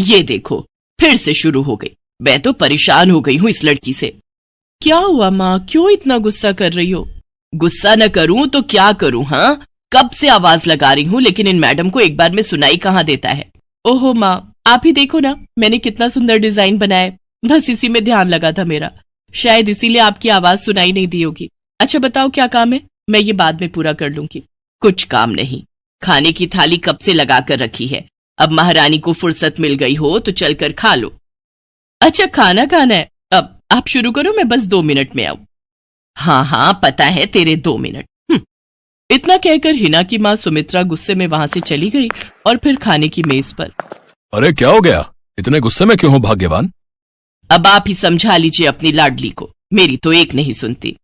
ये देखो, फिर से शुरू हो गई। मैं तो परेशान हो गई हूँ इस लड़की से। क्या हुआ माँ, क्यों इतना गुस्सा कर रही हो? गुस्सा न करूं तो क्या करूं? हाँ, कब से आवाज लगा रही हूँ, लेकिन इन मैडम को एक बार में सुनाई कहाँ देता है। ओहो माँ, आप ही देखो ना, मैंने कितना सुंदर डिजाइन बनाया, बस इसी में ध्यान लगा था मेरा, शायद इसीलिए आपकी आवाज सुनाई नहीं दी होगी। अच्छा बताओ क्या काम है, मैं ये बाद में पूरा कर लूंगी। कुछ काम नहीं, खाने की थाली कब से लगा कर रखी है, अब महारानी को फुर्सत मिल गई हो तो चलकर खा लो। अच्छा खाना खाना है, अब आप शुरू करो, मैं बस 2 मिनट में आऊं। हाँ हाँ पता है तेरे 2 मिनट। इतना कहकर हिना की माँ सुमित्रा गुस्से में वहां से चली गई और फिर खाने की मेज पर। अरे क्या हो गया, इतने गुस्से में क्यों हो भाग्यवान? अब आप ही समझा लीजिए अपनी लाडली को, मेरी तो एक नहीं सुनती।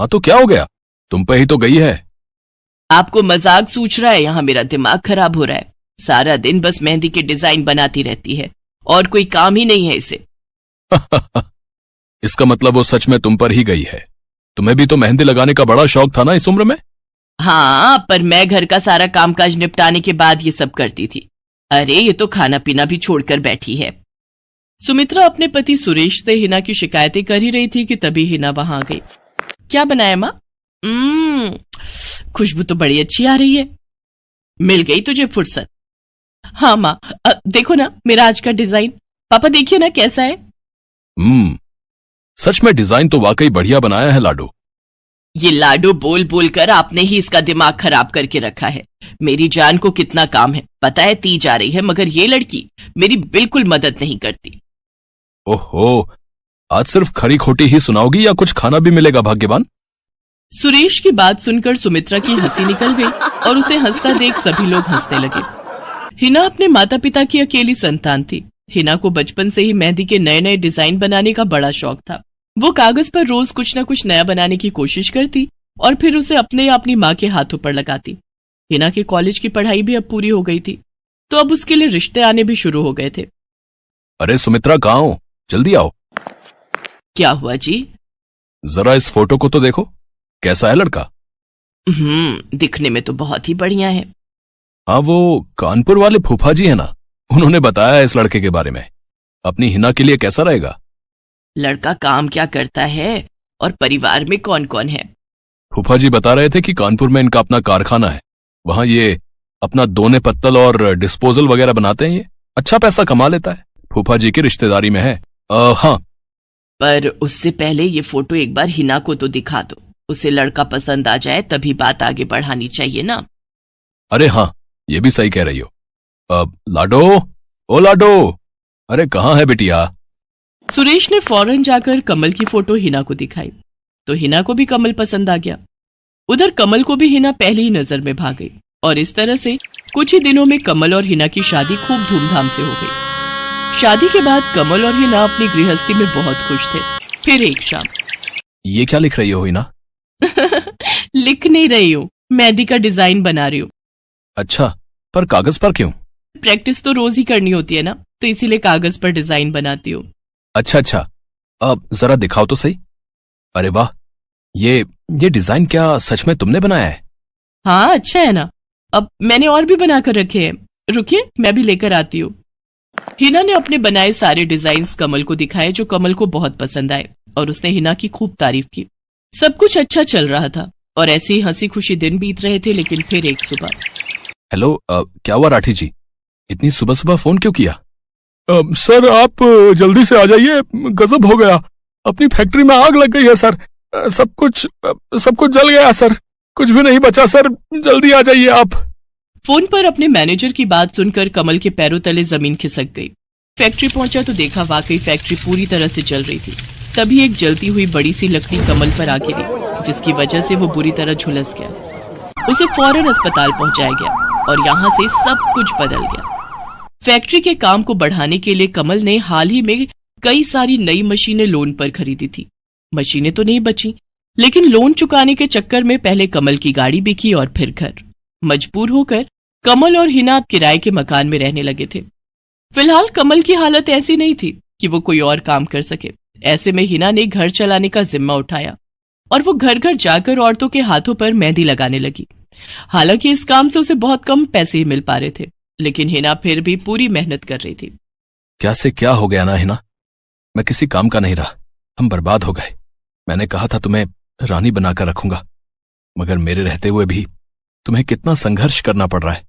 हाँ तो क्या हो गया, तुम पे ही तो गई है। आपको मजाक सूझ रहा है? यहाँ मेरा दिमाग खराब हो रहा है, सारा दिन बस मेहंदी के डिजाइन बनाती रहती है और कोई काम ही नहीं है इसे। इसका मतलब वो सच में तुम पर ही गई है। तुम्हें भी तो मेहंदी लगाने का बड़ा शौक था ना इस उम्र में। हाँ, पर मैं घर का सारा कामकाज निपटाने के बाद ये सब करती थी। अरे ये तो खाना पीना भी छोड़कर बैठी है। सुमित्रा अपने पति सुरेश से हिना की शिकायतें कर ही रही थी कि तभी हिना वहां आ गई। क्या बनाया माँ? खुशबू तो बड़ी अच्छी आ रही है। मिल गई तुझे फुर्सत? हाँ माँ, देखो ना मेरा आज का डिजाइन, पापा देखिए ना कैसा है। सच में डिजाइन तो वाकई बढ़िया बनाया है लाडो। ये लाडो बोल बोल कर आपने ही इसका दिमाग खराब करके रखा है। मेरी जान को कितना काम है पता है, ती जा रही है, मगर ये लड़की मेरी बिल्कुल मदद नहीं करती। ओहो, आज सिर्फ खरी खोटी ही सुनाओगी या कुछ खाना भी मिलेगा भाग्यवान? सुरेश की बात सुनकर सुमित्रा की हंसी निकल गई और उसे हंसता देख सभी लोग हंसने लगे। हिना अपने माता पिता की अकेली संतान थी। हिना को बचपन से ही मेहंदी के नए नए डिजाइन बनाने का बड़ा शौक था। वो कागज पर रोज कुछ न कुछ नया बनाने की कोशिश करती और फिर उसे अपने या अपनी माँ के हाथों पर लगाती। हिना के कॉलेज की पढ़ाई भी अब पूरी हो गई थी, तो अब उसके लिए रिश्ते आने भी शुरू हो गए थे। अरे सुमित्रा कहाँ हो, जल्दी आओ। क्या हुआ जी? जरा इस फोटो को तो देखो, कैसा है लड़का? दिखने में तो बहुत ही बढ़िया है। हाँ, वो कानपुर वाले फूफा जी है ना, उन्होंने बताया इस लड़के के बारे में। अपनी हिना के लिए कैसा रहेगा? लड़का काम क्या करता है और परिवार में कौन कौन है? फूफा जी बता रहे थे कि कानपुर में इनका अपना कारखाना है, वहां ये अपना दोने पत्तल और डिस्पोजल वगैरह बनाते हैं। ये अच्छा पैसा कमा लेता है, फूफा जी की रिश्तेदारी में है। हाँ, पर उससे पहले ये फोटो एक बार हिना को तो दिखा दो, उसे लड़का पसंद आ जाए तभी बात आगे बढ़ानी चाहिए ना। अरे हाँ, ये भी सही कह रही हो। लाडो, ओ लाडो, अरे कहाँ है बिटिया? सुरेश ने फौरन जाकर कमल की फोटो हिना को दिखाई तो हिना को भी कमल पसंद आ गया। उधर कमल को भी हिना पहली ही नजर में भाग गई और इस तरह से कुछ ही दिनों में कमल और हिना की शादी खूब धूमधाम से हो गई। शादी के बाद कमल और हिना अपनी गृहस्थी में बहुत खुश थे। फिर एक शाम। ये क्या लिख रही हो हिना? लिख नहीं रही हूँ, मेहंदी का डिजाइन बना रही हूँ। अच्छा, पर कागज पर क्यों? प्रैक्टिस तो रोज ही करनी होती है ना, तो इसीलिए कागज पर डिजाइन बनाती हूँ। अच्छा, अब जरा दिखाओ तो सही। अरे वाह, ये डिजाइन क्या सच में तुमने बनाया है? हाँ अच्छा है ना, अब मैंने और भी बनाकर रखे हैं, रुकिए मैं भी लेकर आती हूँ। हिना ने अपने बनाए सारे डिजाइन्स कमल को दिखाए, जो कमल को बहुत पसंद आए और उसने हिना की खूब तारीफ की। सब कुछ अच्छा चल रहा था और ऐसे ही हंसी खुशी दिन बीत रहे थे। लेकिन फिर एक सुबह। हेलो, क्या हुआ राठी जी, इतनी सुबह सुबह फोन क्यों किया? सर आप जल्दी से आ जाइए, गजब हो गया, अपनी फैक्ट्री में आग लग गई है सर, सब कुछ जल गया सर, कुछ भी नहीं बचा सर, जल्दी आ जाइए आप। फोन पर अपने मैनेजर की बात सुनकर कमल के पैरों तले जमीन खिसक गई। फैक्ट्री पहुंचा तो देखा वाकई फैक्ट्री पूरी तरह से जल रही थी। तभी एक जलती हुई बड़ी सी लकड़ी कमल पर आ गिरी, जिसकी वजह से वो बुरी तरह झुलस गया। उसे फौरन अस्पताल पहुंचाया गया और यहाँ से सब कुछ बदल गया। फैक्ट्री के काम को बढ़ाने के लिए कमल ने हाल ही में कई सारी नई मशीनें लोन पर खरीदी थी। मशीनें तो नहीं बची, लेकिन लोन चुकाने के चक्कर में पहले कमल की गाड़ी बिकी और फिर घर। मजबूर होकर कमल और हिना किराए के मकान में रहने लगे थे। फिलहाल कमल की हालत ऐसी नहीं थी कि वो कोई और काम कर सके। ऐसे में हिना ने घर चलाने का जिम्मा उठाया और वो घर घर जाकर औरतों के हाथों पर मेहंदी लगाने लगी। हालांकि इस काम से उसे बहुत कम पैसे ही मिल पा रहे थे, लेकिन हिना फिर भी पूरी मेहनत कर रही थी। क्या से क्या हो गया ना हिना, मैं किसी काम का नहीं रहा, हम बर्बाद हो गए। मैंने कहा था तुम्हें रानी बनाकर रखूंगा, मगर मेरे रहते हुए भी तुम्हें कितना संघर्ष करना पड़ रहा है।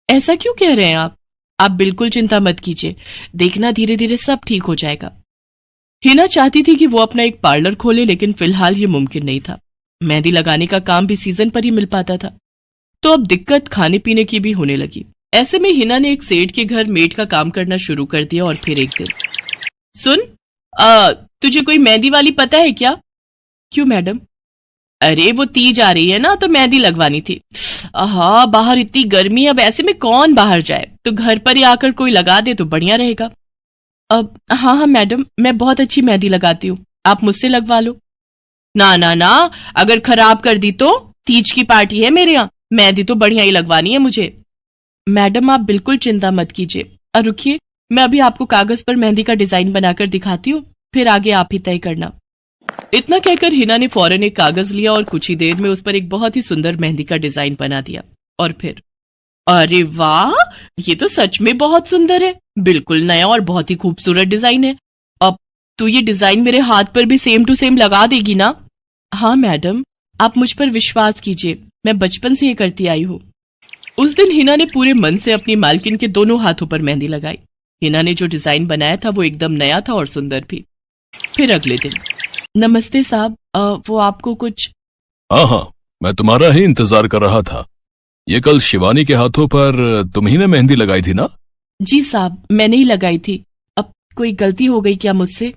ऐसा क्यों कह रहे हैं आप बिल्कुल चिंता मत कीजिए, देखना धीरे धीरे सब ठीक हो जाएगा। हिना चाहती थी कि वो अपना एक पार्लर खोले, लेकिन फिलहाल ये मुमकिन नहीं था। मेहंदी लगाने का काम भी सीजन पर ही मिल पाता था, तो अब दिक्कत खाने पीने की भी होने लगी। ऐसे में हिना ने एक सेठ के घर मेड का काम करना शुरू कर दिया। और फिर एक दिन, सुन, तुझे कोई मेहंदी वाली पता है क्या? क्यों मैडम? अरे वो तीज आ रही है ना, तो मेहंदी लगवानी थी। आहा, बाहर इतनी गर्मी है, अब ऐसे में कौन बाहर जाए, तो घर पर ही आकर कोई लगा दे तो बढ़िया रहेगा। अब हाँ मैडम, मैं बहुत अच्छी मेहंदी लगाती हूँ, आप मुझसे लगवा लो। ना ना ना, अगर खराब कर दी तो? तीज की पार्टी है मेरे यहाँ, मेहंदी तो बढ़िया ही लगवानी है मुझे। मैडम आप बिल्कुल चिंता मत कीजिए, और रुकिए, मैं अभी आपको कागज पर मेहंदी का डिजाइन बनाकर दिखाती हूँ, फिर आगे आप ही तय करना। इतना कहकर हिना ने फौरन एक कागज लिया और कुछ ही देर में उस पर एक बहुत ही सुंदर मेहंदी का डिजाइन बना दिया। और फिर, अरे वाह, ये तो सच में बहुत सुंदर है, बिल्कुल नया और बहुत ही खूबसूरत डिजाइन है। अब तो ये डिजाइन मेरे हाथ पर भी सेम टू सेम लगा देगी ना? हाँ मैडम, आप मुझ पर विश्वास कीजिए, मैं बचपन से ये करती आई हूँ। उस दिन हिना ने पूरे मन से अपनी मालकिन के दोनों हाथों पर मेहंदी लगाई। हिना ने जो डिजाइन बनाया था वो एकदम नया था और सुंदर भी। फिर अगले दिन, नमस्ते साहब, वो आपको कुछ? हाँ, मैं तुम्हारा ही इंतजार कर रहा था। ये कल शिवानी के हाथों पर तुम ही ने मेहंदी लगाई थी ना? जी साहब, मैंने ही लगाई थी। अब कोई गलती हो गई क्या मुझसे?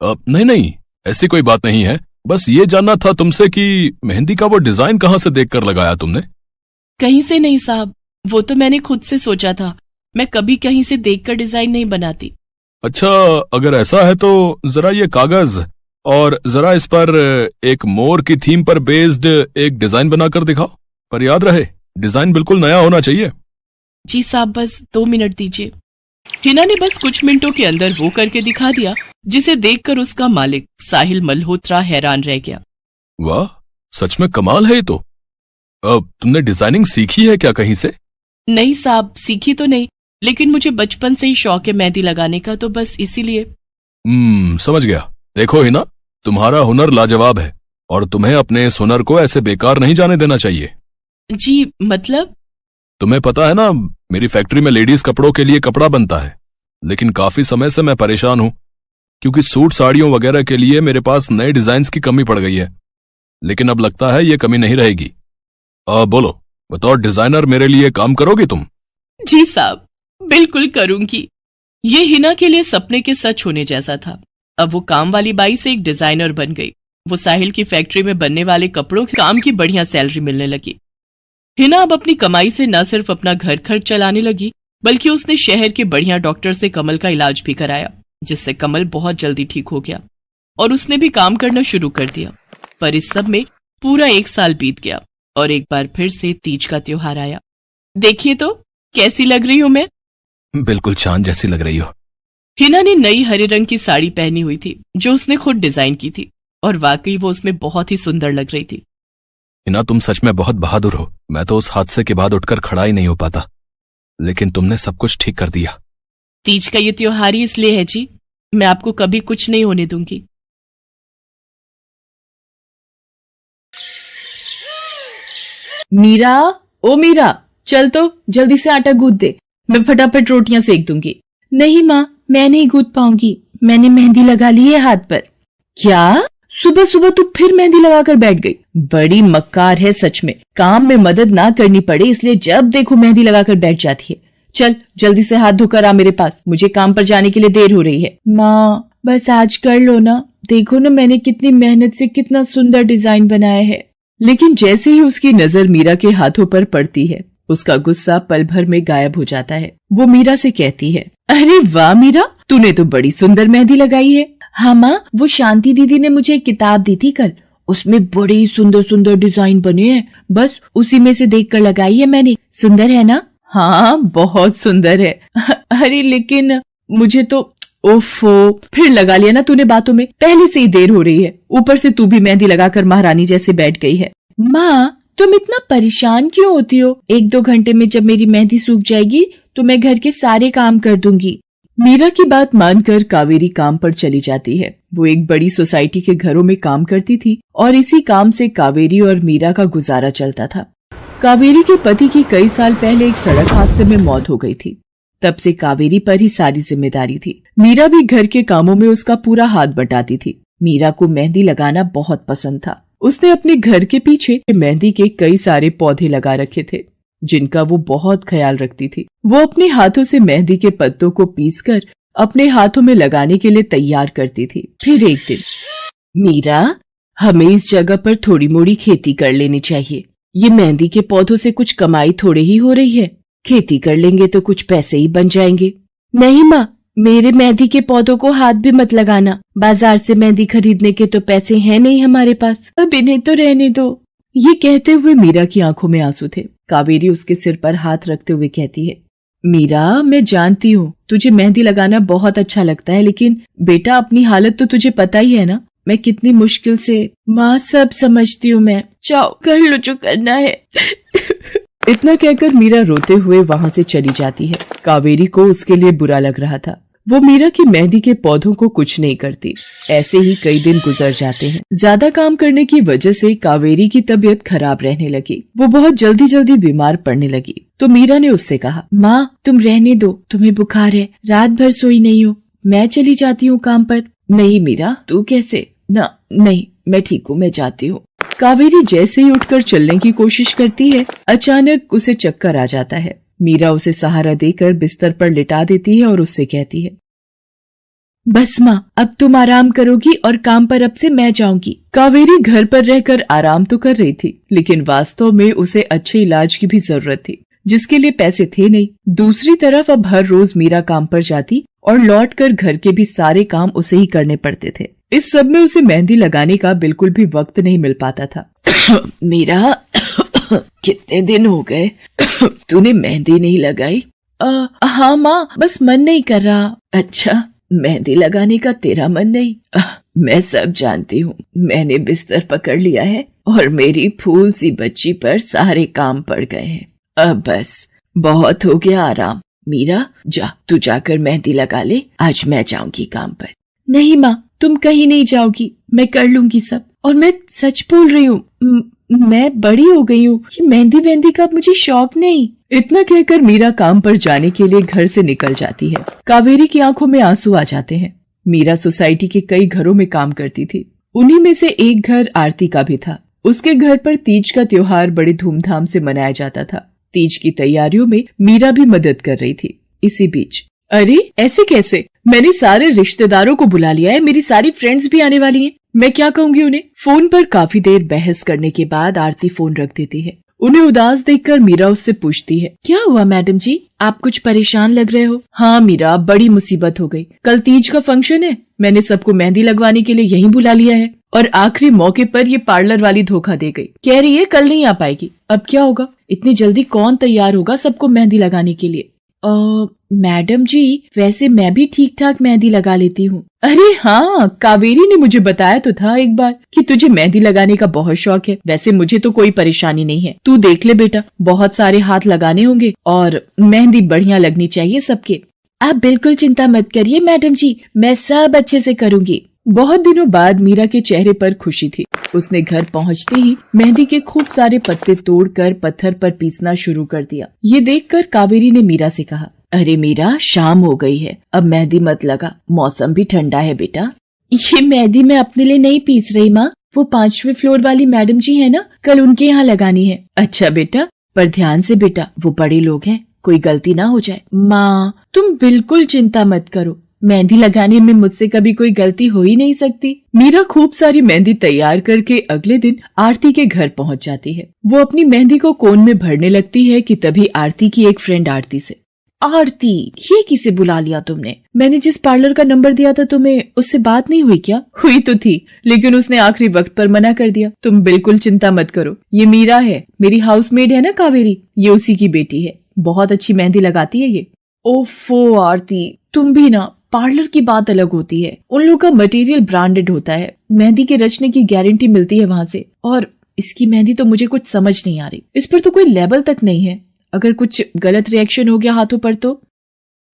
नहीं, ऐसी कोई बात नहीं है, बस ये जानना था तुमसे कि मेहंदी का वो डिजाइन कहाँ से देखकर लगाया तुमने? कहीं से नहीं साहब, वो तो मैंने खुद से सोचा था, मैं कभी कहीं से देखकर डिजाइन नहीं बनाती। अच्छा, अगर ऐसा है तो जरा ये कागज और जरा इस पर एक मोर की थीम पर बेस्ड एक डिजाइन बनाकर दिखाओ, पर याद रहे डिजाइन बिल्कुल नया होना चाहिए। जी साहब, बस 2 मिनट दीजिए। हिना ने बस कुछ मिनटों के अंदर वो करके दिखा दिया, जिसे देखकर उसका मालिक साहिल मल्होत्रा हैरान रह गया। वाह, सच में कमाल है ये तो। अब तुमने डिजाइनिंग सीखी है क्या कहीं से? नहीं साहब, सीखी तो नहीं, लेकिन मुझे बचपन से ही शौक है मेहंदी लगाने का, तो बस इसीलिए। समझ गया। देखो हिना, तुम्हारा हुनर लाजवाब है और तुम्हें अपने इस हुनर को ऐसे बेकार नहीं जाने देना चाहिए। जी मतलब? तुम्हें पता है ना, मेरी फैक्ट्री में लेडीज कपड़ों के लिए कपड़ा बनता है, लेकिन काफी समय से मैं परेशान हूं, क्योंकि सूट साड़ियों वगैरह के लिए मेरे पास नए डिजाइन्स की कमी पड़ गई है। लेकिन अब लगता है ये कमी नहीं रहेगी। बोलो, बतौर डिजाइनर मेरे लिए काम करोगी तुम? जी साहब, बिल्कुल करूंगी। ये हिना के लिए सपने के सच होने जैसा था। अब वो काम वाली बाई से एक डिजाइनर बन गई। वो साहिल की फैक्ट्री में बनने वाले कपड़ों के काम की बढ़िया सैलरी मिलने लगी। हिना अब अपनी कमाई से न सिर्फ अपना घर खर्च चलाने लगी, बल्कि उसने शहर के बढ़िया डॉक्टर से कमल का इलाज भी कराया, जिससे कमल बहुत जल्दी ठीक हो गया और उसने भी काम करना शुरू कर दिया। पर इस सब में पूरा 1 साल बीत गया और एक बार फिर से तीज का त्योहार आया। देखिए तो कैसी लग रही हूं मैं? बिल्कुल चांद जैसी लग रही हो। हिना ने नई हरे रंग की साड़ी पहनी हुई थी, जो उसने खुद डिजाइन की थी, और वाकई वो उसमें बहुत ही सुंदर लग रही थी। हिना, तुम सच में बहुत बहादुर हो। मैं तो उस हादसे के बाद उठकर खड़ा ही नहीं हो पाता, लेकिन तुमने सब कुछ ठीक कर दिया। तीज का ये त्योहार ही इसलिए है जी, मैं आपको कभी कुछ नहीं होने दूंगी। मीरा, ओ मीरा, चल तो जल्दी से आटा गूंथ दे, मैं फटाफट रोटियां सेक दूंगी। नहीं माँ, मैं नहीं गूंथ पाऊंगी, मैंने मेहंदी लगा ली है हाथ पर। क्या? सुबह सुबह तू फिर मेहंदी लगाकर बैठ गई? बड़ी मक्कार है सच में, काम में मदद ना करनी पड़े इसलिए जब देखो मेहंदी लगाकर बैठ जाती है। चल जल्दी से हाथ धोकर आ मेरे पास, मुझे काम पर जाने के लिए देर हो रही है। माँ बस आज कर लो ना, देखो ना मैंने कितनी मेहनत से कितना सुंदर डिजाइन बनाया है। लेकिन जैसे ही उसकी नजर मीरा के हाथों पर पड़ती है, उसका गुस्सा पल भर में गायब हो जाता है। वो मीरा से कहती है, अरे वाह मीरा, तूने तो बड़ी सुंदर मेहंदी लगाई है। हाँ माँ, वो शांति दीदी ने मुझे एक किताब दी थी कल, उसमें बड़े ही सुंदर सुंदर डिजाइन बने हैं, बस उसी में से देखकर लगाई है मैंने। सुंदर है ना? हाँ बहुत सुंदर है। अरे लेकिन मुझे तो, ओफो, फिर लगा लिया ना तूने बातों में, पहले से ही देर हो रही है, ऊपर से तू भी मेहंदी लगाकर महारानी जैसे बैठ गई है। माँ तुम इतना परेशान क्यों होती हो? 1-2 घंटे में जब मेरी मेहंदी सूख जाएगी तो मैं घर के सारे काम कर दूंगी। मीरा की बात मानकर कावेरी काम पर चली जाती है। वो एक बड़ी सोसाइटी के घरों में काम करती थी और इसी काम से कावेरी और मीरा का गुजारा चलता था। कावेरी के पति की कई साल पहले एक सड़क हादसे में मौत हो गई थी। तब से कावेरी पर ही सारी जिम्मेदारी थी। मीरा भी घर के कामों में उसका पूरा हाथ बटाती थी। मीरा को मेहंदी लगाना बहुत पसंद था। उसने अपने घर के पीछे मेहंदी के कई सारे पौधे लगा रखे थे, जिनका वो बहुत ख्याल रखती थी। वो अपने हाथों से मेहंदी के पत्तों को पीसकर अपने हाथों में लगाने के लिए तैयार करती थी। फिर एक दिन, मीरा, हमें इस जगह पर थोड़ी मोड़ी खेती कर लेनी चाहिए। ये मेहंदी के पौधों से कुछ कमाई थोड़े ही हो रही है। खेती कर लेंगे तो कुछ पैसे ही बन जाएंगे। नहीं माँ, मेरे मेहंदी के पौधों को हाथ भी मत लगाना। बाजार से मेहंदी खरीदने के तो पैसे हैं नहीं हमारे पास। अब इन्हें तो रहने दो। ये कहते हुए मीरा की आंखों में आंसू थे। कावेरी उसके सिर पर हाथ रखते हुए कहती है, मीरा, मैं जानती हूँ तुझे मेहंदी लगाना बहुत अच्छा लगता है, लेकिन बेटा अपनी हालत तो तुझे पता ही है ना। मैं कितनी मुश्किल से। माँ, सब समझती हूँ मैं। जाओ कर लो जो करना है। इतना कहकर मीरा रोते हुए वहाँ से चली जाती है। कावेरी को उसके लिए बुरा लग रहा था। वो मीरा की मेहंदी के पौधों को कुछ नहीं करती। ऐसे ही कई दिन गुजर जाते हैं। ज्यादा काम करने की वजह से कावेरी की तबीयत खराब रहने लगी। वो बहुत जल्दी जल्दी बीमार पड़ने लगी। तो मीरा ने उससे कहा, माँ, तुम रहने दो, तुम्हें बुखार है, रात भर सोई नहीं हो, मैं चली जाती हूँ काम पर। नहीं मीरा, तू कैसे? ना नहीं, मैं ठीक हूँ, मैं जाती हूँ। कावेरी जैसे ही उठकर चलने की कोशिश करती है, अचानक उसे चक्कर आ जाता है। मीरा उसे सहारा देकर बिस्तर पर लिटा देती है और उससे कहती है, बस माँ, अब तुम आराम करोगी और काम पर अब से मैं जाऊंगी। कावेरी घर पर रहकर आराम तो कर रही थी, लेकिन वास्तव में उसे अच्छे इलाज की भी जरूरत थी, जिसके लिए पैसे थे नहीं। दूसरी तरफ अब हर रोज मीरा काम पर जाती और लौटकर घर के भी सारे काम उसे ही करने पड़ते थे। इस सब में उसे मेहंदी लगाने का बिल्कुल भी वक्त नहीं मिल पाता था। मीरा, कितने दिन हो गए तूने मेहंदी नहीं लगाई? हाँ माँ, बस मन नहीं कर रहा। अच्छा, मेहंदी लगाने का तेरा मन नहीं? मैं सब जानती हूँ। मैंने बिस्तर पकड़ लिया है और मेरी फूल सी बच्ची पर सारे काम पड़ गए हैं। अब बस बहुत हो गया आराम। मीरा, जा, तू जाकर मेहंदी लगा ले, आज मैं जाऊंगी काम पर। नहीं माँ, तुम कहीं नहीं जाओगी, मैं कर लूंगी सब। और मैं सच बोल रही हूँ, मैं बड़ी हो गई हूँ, ये मेहंदी वेहंदी का मुझे शौक नहीं। इतना कहकर मीरा काम पर जाने के लिए घर से निकल जाती है। कावेरी की आंखों में आंसू आ जाते हैं। मीरा सोसाइटी के कई घरों में काम करती थी। उन्हीं में से एक घर आरती का भी था। उसके घर पर तीज का त्योहार बड़े धूमधाम से मनाया जाता था। तीज की तैयारियों में मीरा भी मदद कर रही थी। इसी बीच, अरे ऐसे कैसे? मैंने सारे रिश्तेदारों को बुला लिया है, मेरी सारी फ्रेंड्स भी आने वाली हैं। मैं क्या कहूँगी उन्हें? फोन पर काफी देर बहस करने के बाद आरती फोन रख देती है। उन्हें उदास देखकर मीरा उससे पूछती है, क्या हुआ मैडम जी, आप कुछ परेशान लग रहे हो? हाँ मीरा, बड़ी मुसीबत हो गई। कल तीज का फंक्शन है, मैंने सबको मेहंदी लगवाने के लिए यहीं बुला लिया है और आखिरी मौके पर ये पार्लर वाली धोखा दे गई। कह रही है कल नहीं आ पाएगी। अब क्या होगा? इतनी जल्दी कौन तैयार होगा सबको मेहंदी लगाने के लिए? मैडम जी, वैसे मैं भी ठीक ठाक मेहंदी लगा लेती हूँ। अरे हाँ, कावेरी ने मुझे बताया तो था एक बार कि तुझे मेहंदी लगाने का बहुत शौक है। वैसे मुझे तो कोई परेशानी नहीं है। तू देख ले बेटा, बहुत सारे हाथ लगाने होंगे और मेहंदी बढ़िया लगनी चाहिए सबके। आप बिल्कुल चिंता मत करिए मैडम जी, मैं सब अच्छे से करूँगी। बहुत दिनों बाद मीरा के चेहरे पर खुशी थी। उसने घर पहुंचते ही मेहंदी के खूब सारे पत्ते तोड़कर पत्थर पर पीसना शुरू कर दिया। ये देखकर कावेरी ने मीरा से कहा, अरे मीरा, शाम हो गई है, अब मेहंदी मत लगा, मौसम भी ठंडा है बेटा। ये मेहंदी मैं अपने लिए नहीं पीस रही माँ, वो 5वें फ्लोर वाली मैडम जी है ना, कल उनके यहाँ लगानी है। अच्छा बेटा, पर ध्यान से बेटा, वो बड़े लोग हैं, कोई गलती ना हो जाए। माँ, तुम बिल्कुल चिंता मत करो, मेहंदी लगाने में मुझसे कभी कोई गलती हो ही नहीं सकती। मीरा खूब सारी मेहंदी तैयार करके अगले दिन आरती के घर पहुंच जाती है। वो अपनी मेहंदी को कोन में भरने लगती है कि तभी आरती की एक फ्रेंड आरती से, आरती, ये किसे बुला लिया तुमने? मैंने जिस पार्लर का नंबर दिया था तुम्हें, उससे बात नहीं हुई क्या? हुई तो थी, लेकिन उसने आखिरी वक्त पर मना कर दिया। तुम बिल्कुल चिंता मत करो, ये मीरा है, मेरी हाउसमेड है ना कावेरी, ये उसी की बेटी है, बहुत अच्छी मेहंदी लगाती है ये। ओफो आरती, तुम भी ना, पार्लर की बात अलग होती है, उन लोगों का मटेरियल ब्रांडेड होता है, मेहंदी के रचने की गारंटी मिलती है वहाँ से। और इसकी मेहंदी तो मुझे कुछ समझ नहीं आ रही, इस पर तो कोई लेबल तक नहीं है, अगर कुछ गलत रिएक्शन हो गया हाथों पर तो।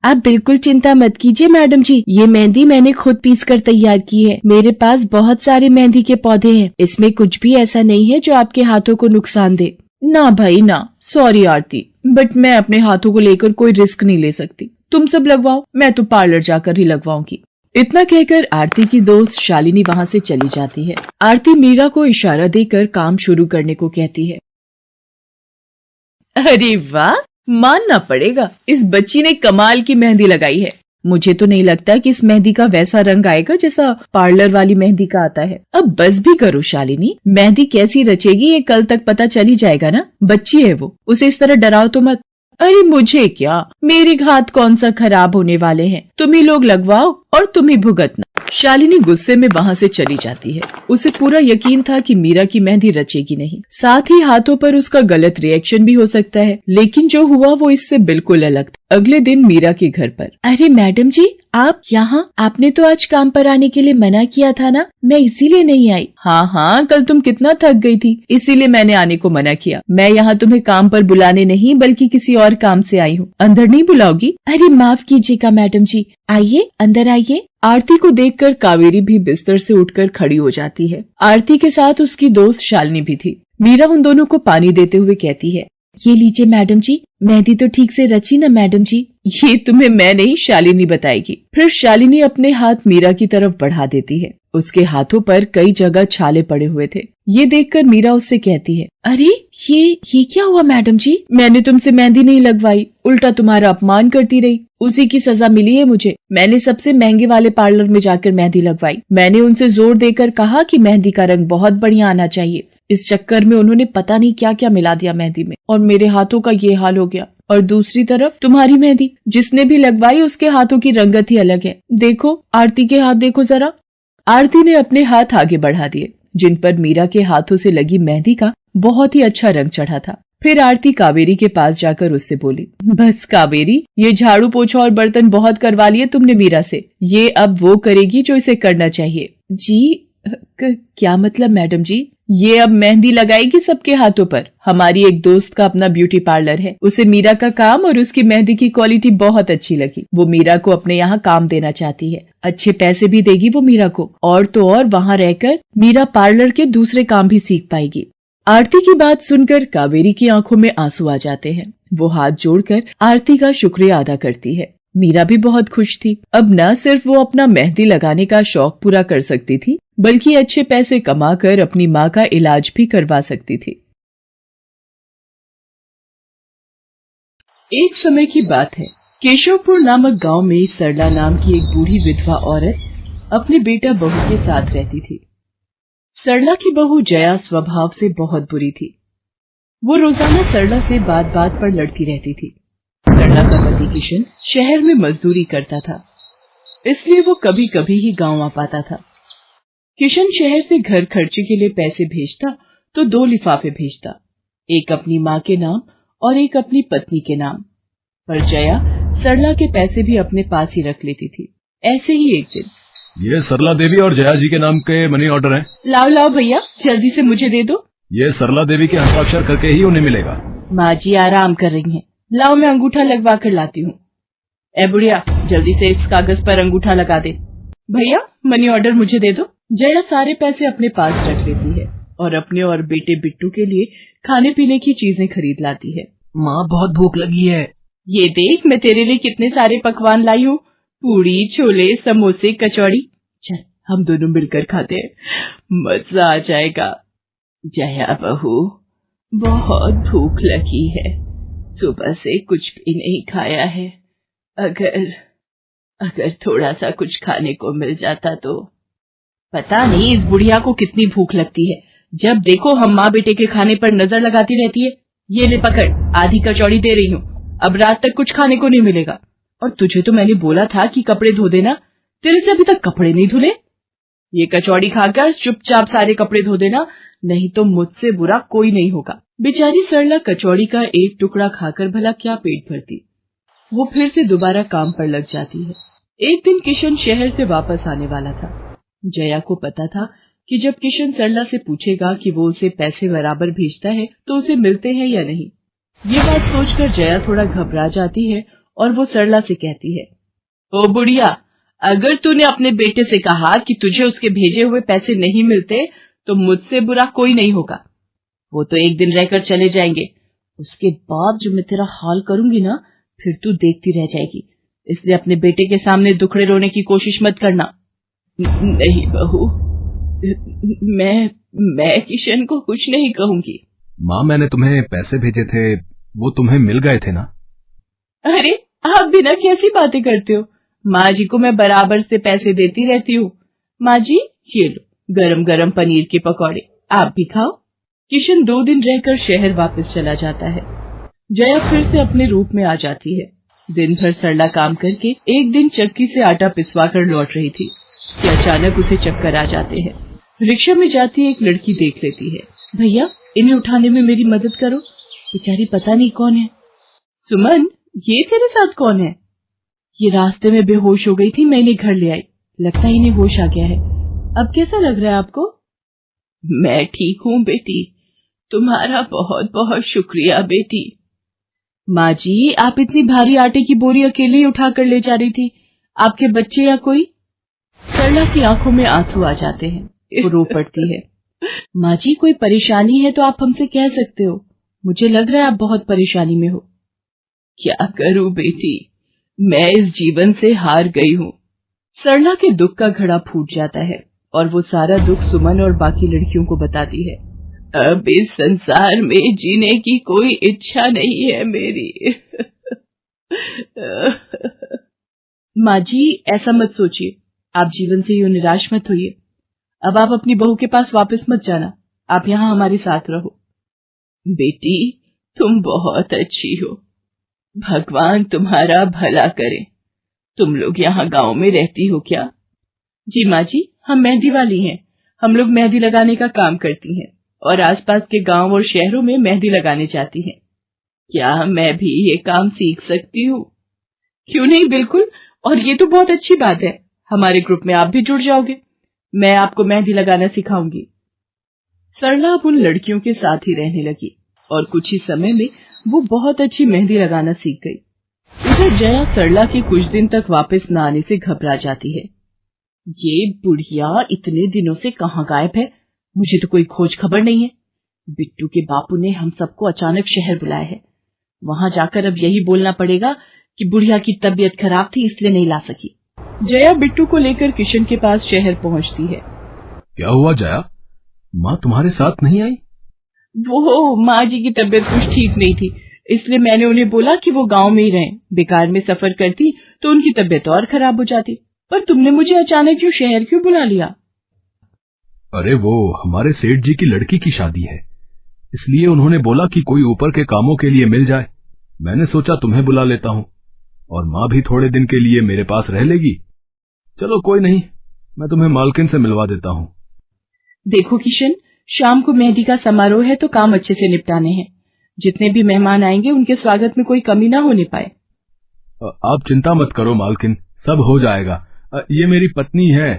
आप बिल्कुल चिंता मत कीजिए मैडम जी, ये मेहंदी मैंने खुद पीस कर तैयार की है। मेरे पास बहुत सारे मेहंदी के पौधे हैं, इसमें कुछ भी ऐसा नहीं है जो आपके हाथों को नुकसान दे। ना भाई ना, सॉरी आरती, बट मैं अपने हाथों को लेकर कोई रिस्क नहीं ले सकती। तुम सब लगवाओ, मैं तो पार्लर जाकर ही लगवाऊंगी। इतना कहकर आरती की दोस्त शालिनी वहाँ से चली जाती है। आरती मीरा को इशारा देकर काम शुरू करने को कहती है। अरे वाह, मानना पड़ेगा, इस बच्ची ने कमाल की मेहंदी लगाई है। मुझे तो नहीं लगता कि इस मेहंदी का वैसा रंग आएगा जैसा पार्लर वाली मेहंदी का आता है। अब बस भी करो शालिनी, मेहंदी कैसी रचेगी ये कल तक पता चली जाएगा ना। बच्ची है वो, उसे इस तरह डराओ तो मत। अरे मुझे क्या, मेरे हाथ कौन सा खराब होने वाले हैं, तुम ही लोग लगवाओ और तुम ही भुगतना। शालिनी गुस्से में वहाँ से चली जाती है। उसे पूरा यकीन था कि मीरा की मेहंदी रचेगी नहीं, साथ ही हाथों पर उसका गलत रिएक्शन भी हो सकता है, लेकिन जो हुआ वो इससे बिल्कुल अलग था। अगले दिन मीरा के घर पर। अरे मैडम जी, आप यहाँ? आपने तो आज काम पर आने के लिए मना किया था ना, मैं इसीलिए नहीं आई। हाँ हाँ, कल तुम कितना थक गई थी, इसीलिए मैंने आने को मना किया। मैं यहाँ तुम्हें काम पर बुलाने नहीं बल्कि किसी और काम से आई हूँ। अंदर नहीं बुलाओगी? अरे माफ कीजिएगा मैडम जी, आइए अंदर आइए। आरती को देखकर कावेरी भी बिस्तर से उठकर खड़ी हो जाती है। आरती के साथ उसकी दोस्त शालिनी भी थी। मीरा उन दोनों को पानी देते हुए कहती है, ये लीजिए मैडम जी, मेहंदी तो ठीक से रची ना मैडम जी? ये तुम्हें मैं नहीं, शालिनी बताएगी। फिर शालिनी अपने हाथ मीरा की तरफ बढ़ा देती है। उसके हाथों पर कई जगह छाले पड़े हुए थे। ये देखकर मीरा उससे कहती है, अरे ये क्या हुआ मैडम जी? मैंने तुमसे मेहंदी नहीं लगवाई, उल्टा तुम्हारा अपमान करती रही, उसी की सजा मिली है मुझे। मैंने सबसे महंगे वाले पार्लर में जाकर मेहंदी लगवाई। मैंने उनसे जोर देकर कहा कि मेहंदी का रंग बहुत बढ़िया आना चाहिए। इस चक्कर में उन्होंने पता नहीं क्या क्या मिला दिया मेहंदी में, और मेरे हाथों का ये हाल हो गया। और दूसरी तरफ तुम्हारी मेहंदी, जिसने भी लगवाई उसके हाथों की रंगत ही अलग है। देखो आरती के हाथ देखो जरा। आरती ने अपने हाथ आगे बढ़ा दिए, जिन पर मीरा के हाथों से लगी मेहंदी का बहुत ही अच्छा रंग चढ़ा था। फिर आरती कावेरी के पास जाकर उससे बोली, बस कावेरी, ये झाड़ू पोछा और बर्तन बहुत करवा लिए तुमने मीरा से, ये अब वो करेगी जो इसे करना चाहिए। जी क्या मतलब मैडम जी? ये अब मेहंदी लगाएगी सबके हाथों पर। हमारी एक दोस्त का अपना ब्यूटी पार्लर है, उसे मीरा का काम और उसकी मेहंदी की क्वालिटी बहुत अच्छी लगी। वो मीरा को अपने यहाँ काम देना चाहती है, अच्छे पैसे भी देगी वो मीरा को, और तो और वहाँ रहकर मीरा पार्लर के दूसरे काम भी सीख पाएगी। आरती की बात सुनकर कावेरी की आंखों में आंसू आ जाते हैं। वो हाथ जोड़कर आरती का शुक्रिया अदा करती है। मीरा भी बहुत खुश थी। अब न सिर्फ वो अपना मेहंदी लगाने का शौक पूरा कर सकती थी, बल्कि अच्छे पैसे कमाकर अपनी माँ का इलाज भी करवा सकती थी। एक समय की बात है, केशवपुर नामक गांव में सरला नाम की एक बूढ़ी विधवा औरत अपने बेटा बहू के साथ रहती थी। सरला की बहू जया स्वभाव से बहुत बुरी थी। वो रोजाना सरला से बात बात पर लड़ती रहती थी। सरला का पति किशन शहर में मजदूरी करता था, इसलिए वो कभी कभी ही गांव आ पाता था। किशन शहर से घर खर्चे के लिए पैसे भेजता तो 2 लिफाफे भेजता, एक अपनी माँ के नाम और एक अपनी पत्नी के नाम। पर जया सरला के पैसे भी अपने पास ही रख लेती थी। ऐसे ही एक दिन, ये सरला देवी और जया जी के नाम के मनी ऑर्डर हैं। लाओ लाओ भैया, जल्दी से मुझे दे दो। ये सरला देवी के हस्ताक्षर करके ही उन्हें मिलेगा। माँ जी आराम कर रही हैं, लाओ मैं अंगूठा लगवा कर लाती हूँ। ए बुढ़िया, जल्दी से इस कागज पर अंगूठा लगा दे। भैया मनी ऑर्डर मुझे दे दो। जया सारे पैसे अपने पास रख लेती है और अपने और बेटे बिट्टू के लिए खाने पीने की चीजें खरीद लाती है। माँ बहुत भूख लगी है। ये देख, मैं तेरे लिए कितने सारे पकवान लाई हूँ, पूड़ी, छोले, समोसे, कचौड़ी। चल हम दोनों मिलकर खाते हैं, मजा आ जाएगा। जया बहू, बहुत भूख लगी है, सुबह से कुछ भी नहीं खाया है। अगर थोड़ा सा कुछ खाने को मिल जाता तो। पता नहीं इस बुढ़िया को कितनी भूख लगती है, जब देखो हम माँ बेटे के खाने पर नजर लगाती रहती है। ये ले पकड़, आधी कचौड़ी दे रही हूँ, अब रात तक कुछ खाने को नहीं मिलेगा। और तुझे तो मैंने बोला था कि कपड़े धो देना, तेरे से अभी तक कपड़े नहीं धुले। ये कचौड़ी खाकर चुपचाप सारे कपड़े धो देना, नहीं तो मुझसे बुरा कोई नहीं होगा। बेचारी सरला कचौड़ी का एक टुकड़ा खाकर भला क्या पेट भरती। वो फिर से दोबारा काम पर लग जाती है। एक दिन किशन शहर से वापस आने वाला था। जया को पता था कि जब किशन सरला से पूछेगा कि वो उसे पैसे बराबर भेजता है तो उसे मिलते हैं या नहीं। ये बात सोचकर जया थोड़ा घबरा जाती है और वो सरला से कहती है, ओ बुढ़िया, अगर तूने अपने बेटे से कहा कि तुझे उसके भेजे हुए पैसे नहीं मिलते तो मुझसे बुरा कोई नहीं होगा। वो तो एक दिन रहकर चले जाएंगे, उसके बाद जो मैं तेरा हाल करूंगी ना, फिर तू देखती रह जाएगी। इसलिए अपने बेटे के सामने दुखड़े रोने की कोशिश मत करना। नहीं बहू, मैं किशन को कुछ नहीं कहूंगी। माँ, मैंने तुम्हें पैसे भेजे थे, वो तुम्हें मिल गए थे ना? अरे आप बिना कैसी बातें करते हो? माँ जी को मैं बराबर से पैसे देती रहती हूँ। माँ जी, ये लो गरम गरम पनीर के पकौड़े, आप भी खाओ। किशन 2 दिन रहकर शहर वापस चला जाता है। जया फिर से अपने रूप में आ जाती है। दिन भर सरला काम करके एक दिन चक्की से आटा पिसवा कर लौट रही थी कि अचानक उसे चक्कर आ जाते हैं। रिक्शा में जाती एक लड़की देख लेती है। भैया, इन्हें उठाने में मेरी मदद करो, बेचारी पता नहीं कौन है। सुमन, ये तेरे साथ कौन है? ये रास्ते में बेहोश हो गई थी, मैं इन्हें घर ले आई, लगता है इन्हें होश आ गया है। अब कैसा लग रहा है आपको? मैं ठीक हूँ बेटी, तुम्हारा बहुत बहुत शुक्रिया बेटी। माँ जी, आप इतनी भारी आटे की बोरी अकेले ही उठा कर ले जा रही थी, आपके बच्चे या कोई? सरला की आंखों में आंसू आ जाते हैं, वो रो पड़ती है। माँ जी, कोई परेशानी है तो आप हमसे कह सकते हो, मुझे लग रहा है आप बहुत परेशानी में हो। क्या करूं बेटी, मैं इस जीवन से हार गई हूँ। सरला के दुख का घड़ा फूट जाता है और वो सारा दुख सुमन और बाकी लड़कियों को बताती है। अब इस संसार में जीने की कोई इच्छा नहीं है मेरी। माँ जी, ऐसा मत सोचिए, आप जीवन से यूं निराश मत होइए। अब आप अपनी बहू के पास वापस मत जाना, आप यहाँ हमारे साथ रहो। बेटी, तुम बहुत अच्छी हो, भगवान तुम्हारा भला करे। तुम लोग यहाँ गांव में रहती हो क्या? जी माँ जी, हम मेहंदी वाली हैं। हम लोग मेहंदी लगाने का काम करती हैं और आसपास के गांव और शहरों में मेहंदी लगाने जाती हैं। क्या मैं भी ये काम सीख सकती हूँ? क्यों नहीं, बिल्कुल, और ये तो बहुत अच्छी बात है। हमारे ग्रुप में आप भी जुड़ जाओगे, मैं आपको मेहंदी लगाना सिखाऊंगी। सरला अब उन लड़कियों के साथ ही रहने लगी और कुछ ही समय में वो बहुत अच्छी मेहंदी लगाना सीख गई। इधर जया सरला के कुछ दिन तक वापस न आने से घबरा जाती है। ये बुढ़िया इतने दिनों से कहाँ गायब है, मुझे तो कोई खोज खबर नहीं है। बिट्टू के बापू ने हम सबको अचानक शहर बुलाया है, वहां जाकर अब यही बोलना पड़ेगा कि बुढ़िया की तबीयत खराब थी इसलिए नहीं ला सकी। जया बिट्टू को लेकर किशन के पास शहर पहुंचती है। क्या हुआ जया, माँ तुम्हारे साथ नहीं आई? वो माँ जी की तबीयत कुछ ठीक नहीं थी, इसलिए मैंने उन्हें बोला कि वो गांव में ही रहें। बेकार में सफर करती तो उनकी तबीयत और खराब हो जाती। पर तुमने मुझे अचानक क्यों शहर क्यों बुला लिया? अरे वो हमारे सेठ जी की लड़की की शादी है, इसलिए उन्होंने बोला कि कोई ऊपर के कामों के लिए मिल जाए। मैंने सोचा तुम्हें बुला लेता हूँ, और माँ भी थोड़े दिन के लिए मेरे पास रह लेगी। चलो कोई नहीं, मैं तुम्हें मालकिन से मिलवा देता हूँ। देखो किशन, शाम को मेहंदी का समारोह है तो काम अच्छे से निपटाने हैं। जितने भी मेहमान आएंगे उनके स्वागत में कोई कमी ना होने पाए। आप चिंता मत करो मालकिन, सब हो जाएगा। ये मेरी पत्नी है,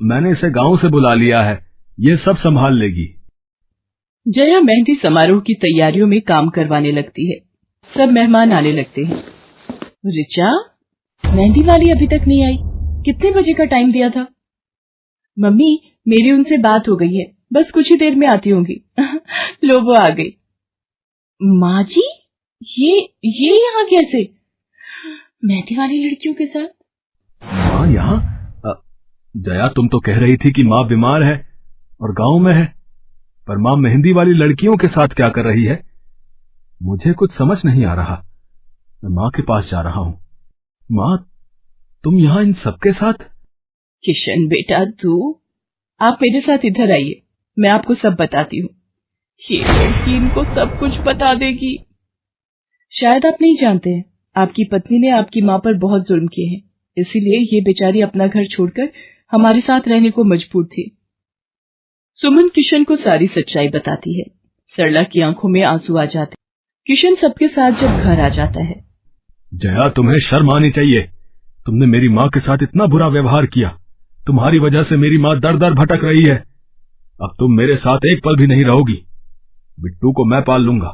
मैंने इसे गांव से बुला लिया है, ये सब संभाल लेगी। जया मेहंदी समारोह की तैयारियों में काम करवाने लगती है। सब मेहमान आने लगते हैं। रिचा, मेहंदी वाली अभी तक नहीं आई, कितने बजे का टाइम दिया था? मम्मी, मेरी उनसे बात हो गई है, बस कुछ ही देर में आती होंगी। लो वो आ गई। माँ जी, ये यहाँ कैसे? मेहंदी वाली लड़कियों के साथ? माँ यहाँ? जया, तुम तो कह रही थी कि माँ बीमार है और गांव में है, पर माँ मेहंदी वाली लड़कियों के साथ क्या कर रही है? मुझे कुछ समझ नहीं आ रहा। मैं माँ के पास जा रहा हूँ। माँ, तुम यहाँ इन सबके साथ? किशन बेटा, आप मेरे साथ इधर आइए, मैं आपको सब बताती हूँ। ये लड़की इनको सब कुछ बता देगी। शायद आप नहीं जानते हैं, आपकी पत्नी ने आपकी माँ पर बहुत जुल्म किए हैं, इसीलिए ये बेचारी अपना घर छोड़कर हमारे साथ रहने को मजबूर थी। सुमन किशन को सारी सच्चाई बताती है। सरला की आंखों में आंसू आ जाते। किशन सबके साथ जब घर आ जाता है। जया, तुम्हें शर्म आनी चाहिए, तुमने मेरी माँ के साथ इतना बुरा व्यवहार किया। तुम्हारी वजह से मेरी माँ दर दर भटक रही है। अब तुम मेरे साथ एक पल भी नहीं रहोगी। बिट्टू को मैं पाल लूंगा।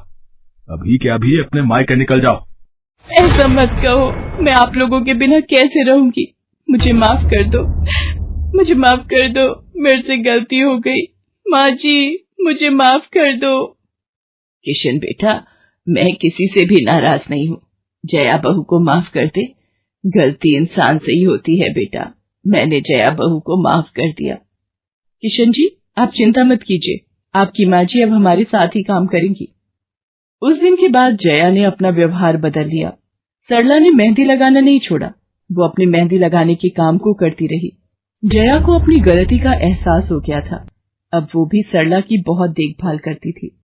अभी के अभी अपने मायके निकल जाओ। ऐसा मत कहो, मैं आप लोगों के बिना कैसे रहूंगी। मुझे माफ कर दो, मुझे माफ कर दो, मेरे से गलती हो गई। माँ जी, मुझे माफ कर दो। किशन बेटा, मैं किसी से भी नाराज नहीं हूँ। जया बहू को माफ कर दे। गलती इंसान से ही होती है बेटा। मैंने जया बहू को माफ कर दिया। किशन जी, आप चिंता मत कीजिए, आपकी माँ जी अब हमारे साथ ही काम करेंगी। उस दिन के बाद जया ने अपना व्यवहार बदल लिया। सरला ने मेहंदी लगाना नहीं छोड़ा, वो अपनी मेहंदी लगाने के काम को करती रही। जया को अपनी गलती का एहसास हो गया था। अब वो भी सरला की बहुत देखभाल करती थी।